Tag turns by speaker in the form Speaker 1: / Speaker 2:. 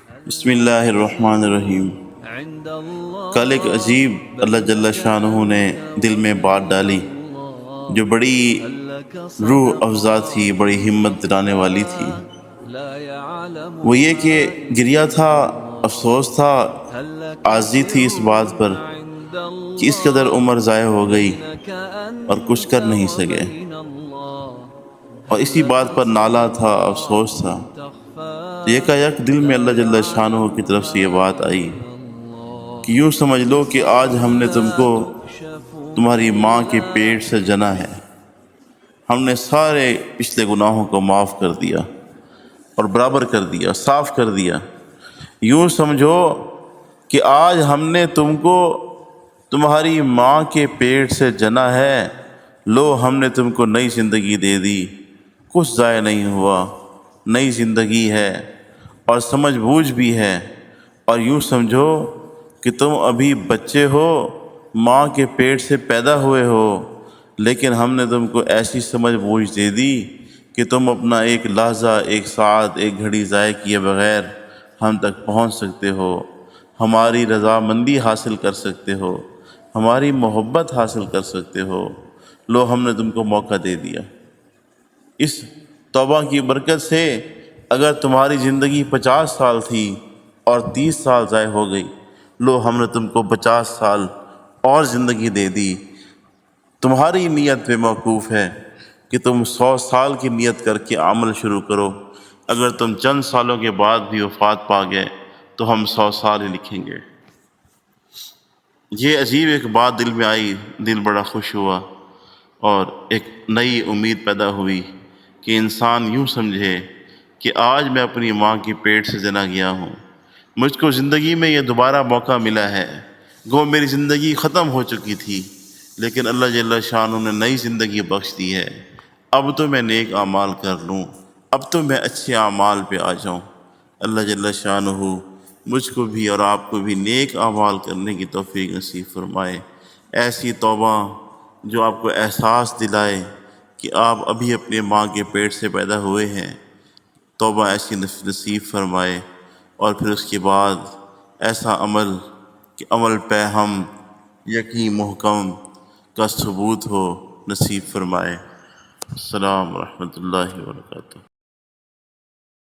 Speaker 1: بسم اللہ الرحمن الرحیم۔ کل ایک عجیب اللہ جل شانہ نے دل میں بات ڈالی جو بڑی روح افزا تھی، بڑی ہمت دلانے والی تھی۔ وہ یہ کہ گریہ تھا، افسوس تھا، عاجزی تھی اس بات پر کہ اس قدر عمر ضائع ہو گئی اور کچھ کر نہیں سکے، اور اسی بات پر نالا تھا، افسوس تھا۔ تو یکایک دل میں اللہ جل شانہ کی طرف سے یہ بات آئی کہ یوں سمجھ لو کہ آج ہم نے تم کو تمہاری ماں کے پیٹ سے جنا ہے، ہم نے سارے پچھلے گناہوں کو معاف کر دیا اور برابر کر دیا، صاف کر دیا۔ یوں سمجھو کہ آج ہم نے تم کو تمہاری ماں کے پیٹ سے جنا ہے، لو ہم نے تم کو نئی زندگی دے دی، کچھ ضائع نہیں ہوا، نئی زندگی ہے اور سمجھ بوجھ بھی ہے۔ اور یوں سمجھو کہ تم ابھی بچے ہو، ماں کے پیٹ سے پیدا ہوئے ہو، لیکن ہم نے تم کو ایسی سمجھ بوجھ دے دی کہ تم اپنا ایک لحظہ، ایک ساعت، ایک گھڑی ضائع کیے بغیر ہم تک پہنچ سکتے ہو، ہماری رضامندی حاصل کر سکتے ہو، ہماری محبت حاصل کر سکتے ہو۔ لو ہم نے تم کو موقع دے دیا۔ اس توبہ کی برکت سے اگر تمہاری زندگی 50 سال تھی اور 30 سال ضائع ہو گئی، لو ہم نے تم کو 50 سال اور زندگی دے دی۔ تمہاری نیت پہ موقوف ہے کہ تم 100 سال کی نیت کر کے عمل شروع کرو۔ اگر تم چند سالوں کے بعد بھی وفات پا گئے تو ہم 100 سال ہی لکھیں گے۔ یہ عجیب ایک بات دل میں آئی، دل بڑا خوش ہوا اور ایک نئی امید پیدا ہوئی کہ انسان یوں سمجھے کہ آج میں اپنی ماں کی پیٹ سے جنا گیا ہوں، مجھ کو زندگی میں یہ دوبارہ موقع ملا ہے۔ گو میری زندگی ختم ہو چکی تھی، لیکن اللہ جل شانہ نے نئی زندگی بخش دی ہے۔ اب تو میں نیک اعمال کر لوں، اب تو میں اچھے اعمال پہ آ جاؤں۔ اللہ جل شانہ مجھ کو بھی اور آپ کو بھی نیک اعمال کرنے کی توفیق نصیب فرمائے۔ ایسی توبہ جو آپ کو احساس دلائے کہ آپ ابھی اپنے ماں کے پیٹ سے پیدا ہوئے ہیں، توبہ ایسی نصیب فرمائے، اور پھر اس کے بعد ایسا عمل کہ عمل پہ ہم یقین محکم کا ثبوت ہو، نصیب فرمائے۔ السلام ورحمۃ اللہ وبرکاتہ۔